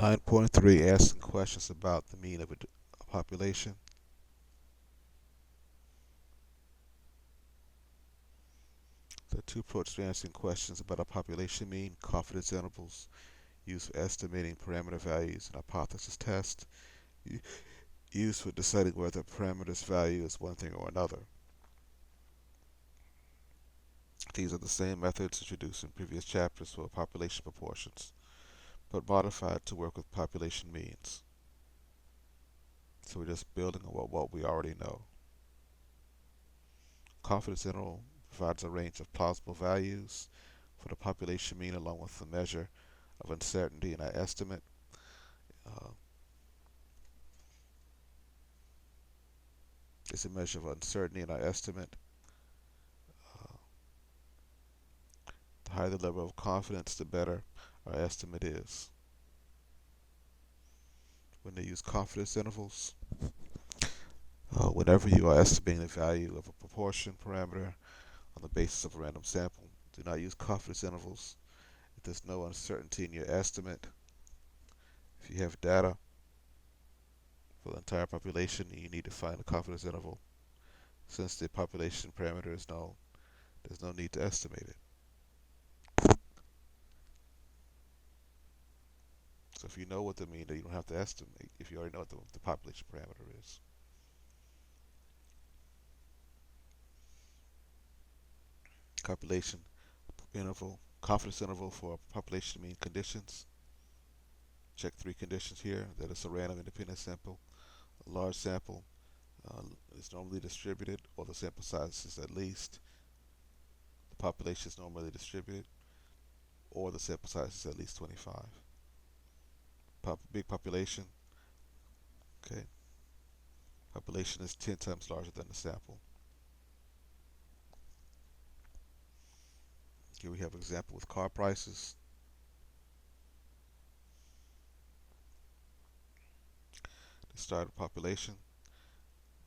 9.3 Asking questions about the mean of a population. There are two approaches to answering questions about a population mean: confidence intervals used for estimating parameter values and hypothesis tests used for deciding whether a parameter's value is one thing or another. These are the same methods introduced in previous chapters for population proportions, but modified to work with population means. So we're just building on what we already know. Confidence interval provides a range of plausible values for the population mean along with a measure of uncertainty in our estimate. Uh, it's a measure of uncertainty in our estimate. Uh, the higher the level of confidence, the better our estimate is. When they use confidence intervals, whenever you are estimating the value of a proportion parameter on the basis of a random sample, do not use confidence intervals if there's no uncertainty in your estimate. If you have data for the entire population, you need to find a confidence interval. Since the population parameter is known, there's no need to estimate it. So if you know what the mean, then you don't have to estimate if you already know what the population parameter is. Population interval, confidence interval for population mean conditions. Check three conditions here: that it's a random independent sample, a large sample is normally distributed, or the sample size is at least the population is normally distributed, or the sample size is at least 25. Big population, okay. Population is 10 times larger than the sample. Here we have an example with car prices. The starting population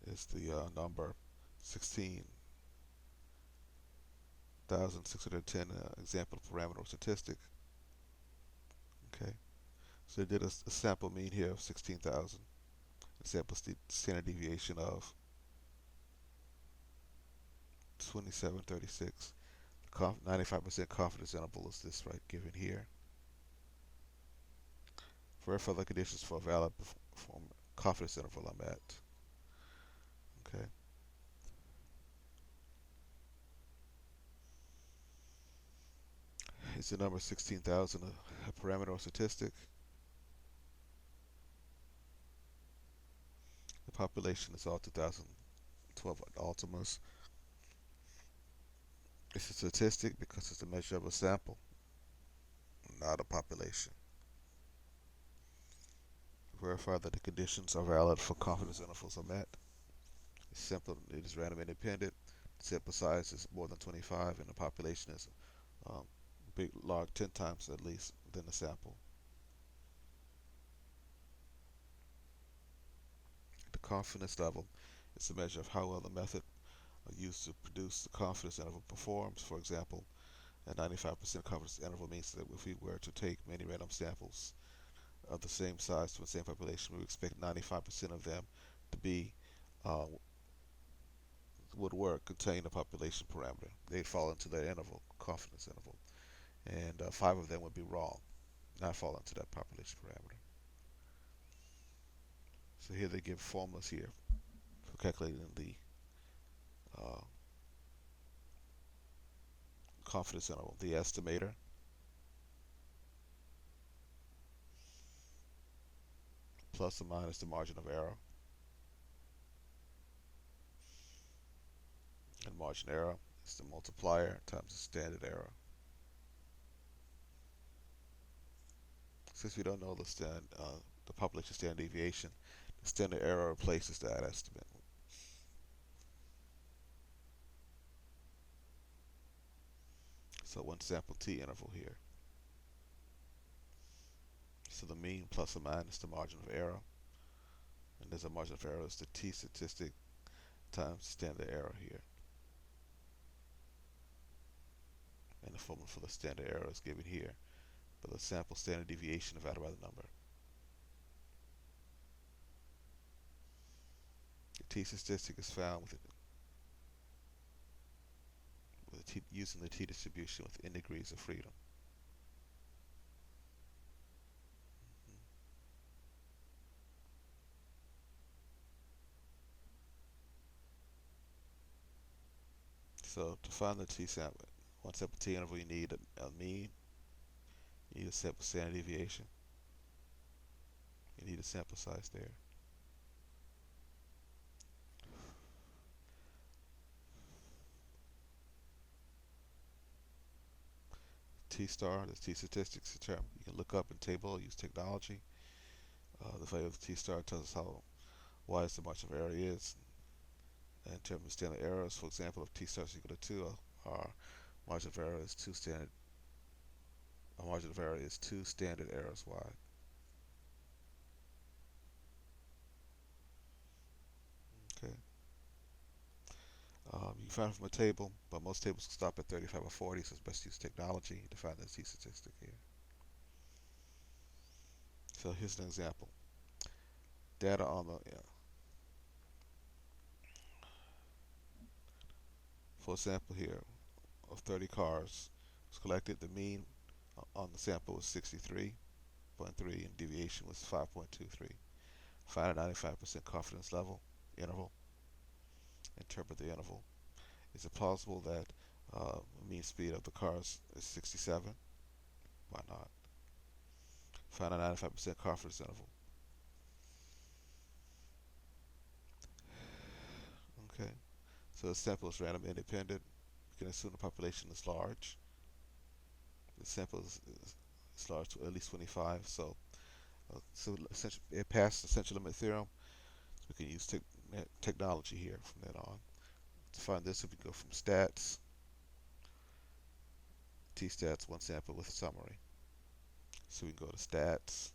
is the number 16,610 example parameter or statistic. Okay, so they did a sample mean here of 16,000. Sample standard deviation of 2736. The 95% confidence interval is this right given here. Verify the conditions for a valid confidence interval I'm at. Okay. Is the number 16,000 a parameter or statistic? The population is all 2012 Altimas. It's a statistic because it's a measure of a sample, not a population. Verify that the conditions are valid for confidence intervals are met. It's simple. It is random independent. Sample size is more than 25, and the population is big log 10 times at least than the sample. The confidence level is a measure of how well the method used to produce the confidence interval performs. For example, a 95% confidence interval means that if we were to take many random samples of the same size to the same population, we would expect 95% of them to be uh, would work, contain the population parameter. They'd fall into their interval, confidence interval, and 5 of them would be wrong, not fall into that population parameter. So here they give formulas here for calculating the uh, confidence interval. The estimator plus or minus the margin of error, and margin error is the multiplier times the standard error. Since we don't know the population standard deviation, the standard error replaces that estimate. So one sample t interval here. So the mean plus or minus the margin of error, and there's a margin of error is the t statistic times standard error here. And the formula for the standard error is given here, but the sample standard deviation divided by the number. T-statistic is found using the T-distribution within degrees of freedom. So to find the T-sample, one sample T interval, you need a mean, you need a sample standard deviation, you need a sample size there. T star, that's T statistics, a term you can look up in table, use technology. The value of the T star tells us how wide the margin of error is. And in terms of standard errors, for example, if T star is equal to 2, our margin of error is two standard errors wide. Okay. You can find it from a table, but most tables stop at 35 or 40, so it's best to use technology to find the T statistic here. So here's an example. Data on the for a sample here of 30 cars was collected. The mean on the sample was 63.3 and deviation was 5.23. Find a 95% confidence level interval. Interpret the interval. Is it plausible that mean speed of the cars is 67? Why not? Find a 95% confidence interval. Okay, so the sample is random independent. We can assume the population is large. The sample is large to at least 25. So it passed the central limit theorem. So we can use technology here from then on. To find this, we can go from stats, t-stats, one sample with a summary. So we can go to stats,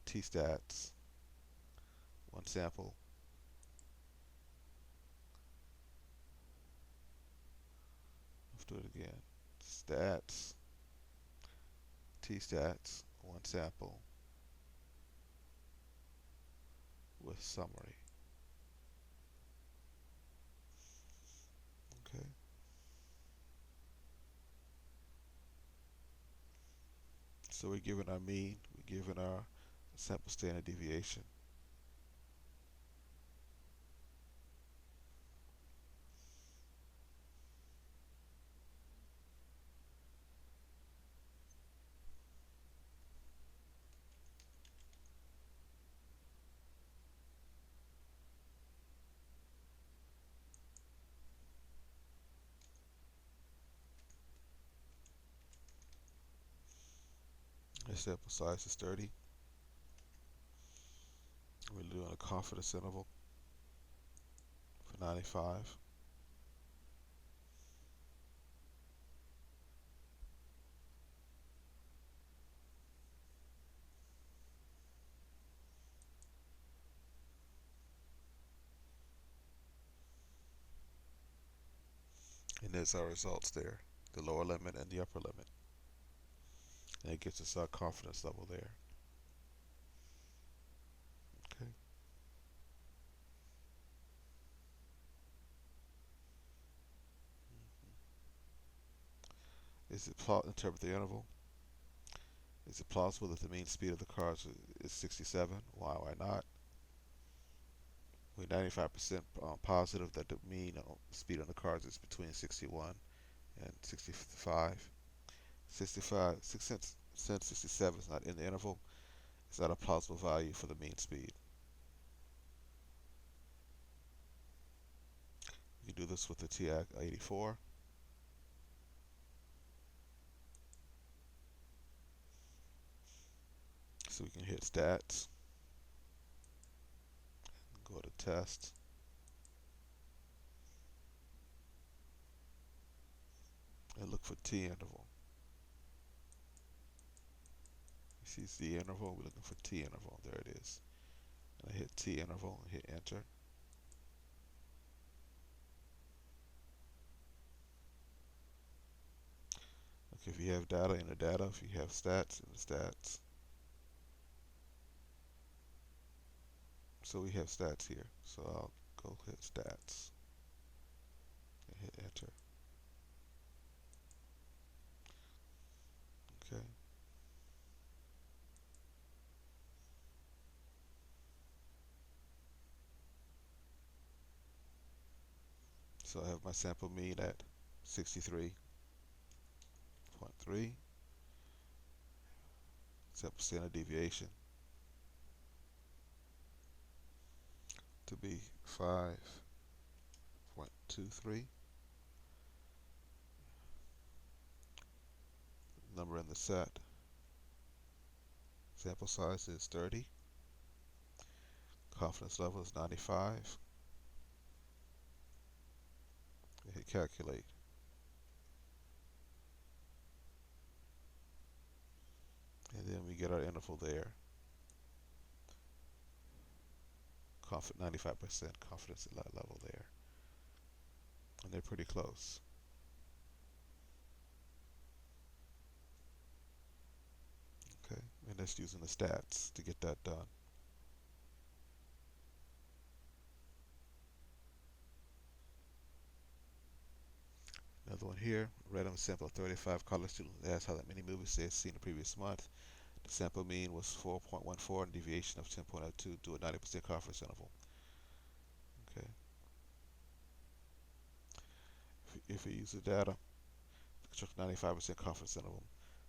t-stats, one sample. Let's do it again. Stats, t-stats, one sample with summary. Okay. So we're given our mean, we're given our sample standard deviation. The sample size is 30. We're doing a confidence interval for 95. And there's our results there, the lower limit and the upper limit. And it gives us our confidence level there. Okay. Is it interpret the interval? Is it plausible that the mean speed of the cars is 67? Why not? We're 95% positive that the mean speed on the cars is between 61 and 65. 65, since 67 is not in the interval, is that a plausible value for the mean speed? You can do this with the TI-84. So we can hit stats, go to test, and look for T interval. You see the interval, we're looking for T interval, there it is. And I hit T interval and hit enter. Okay, if you have data in the data, if you have stats in the stats. So we have stats here. So I'll go hit stats and hit enter. Okay. So I have my sample mean at 63.3. Set standard deviation to be 5.23. Number in the set. Sample size is 30. Confidence level is 95. And hit calculate. And then we get our interval there. 95% confidence level there. And they're pretty close. Okay, and that's using the stats to get that done. Another one here, random sample of 35 college students asked how that many movies they had seen the previous month. The sample mean was 4.14 and deviation of 10.02 to a 90% confidence interval. Okay. If we use the data to construct 95% confidence interval,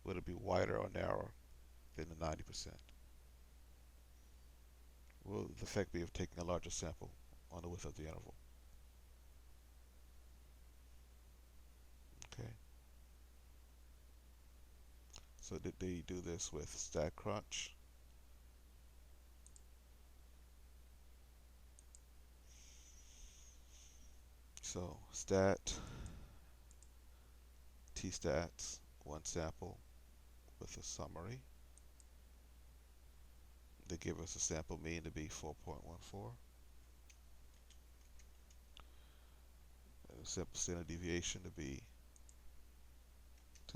would it be wider or narrower than the 90%? Will the effect be of taking a larger sample on the width of the interval? Okay. So did they do this with StatCrunch? So tstats, one sample with a summary. They give us a sample mean to be 4.14. And a sample standard deviation to be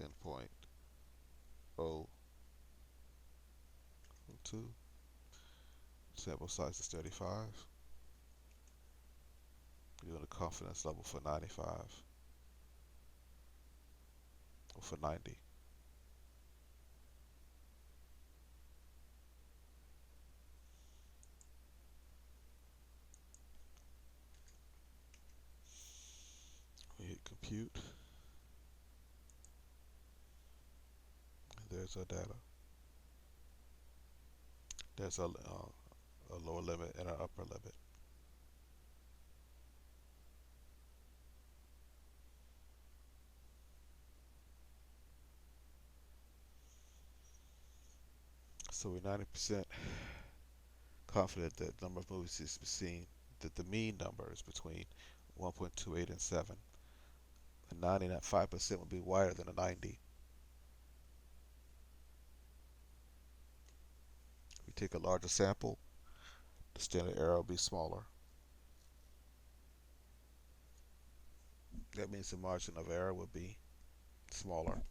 10.02. Sample size is 35. We're doing a confidence level for 95 or for 90. We hit compute. And there's our data. There's a lower limit and an upper limit. So we're 90% confident that the number of movies is seen, that the mean number is between 1.28 and 7. And 95% would be wider than a 90. If we take a larger sample, the standard error will be smaller. That means the margin of error will be smaller.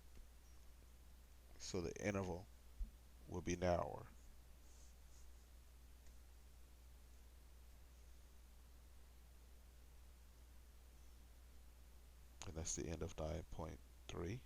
So the interval will be narrower. And that's the end of 9.3.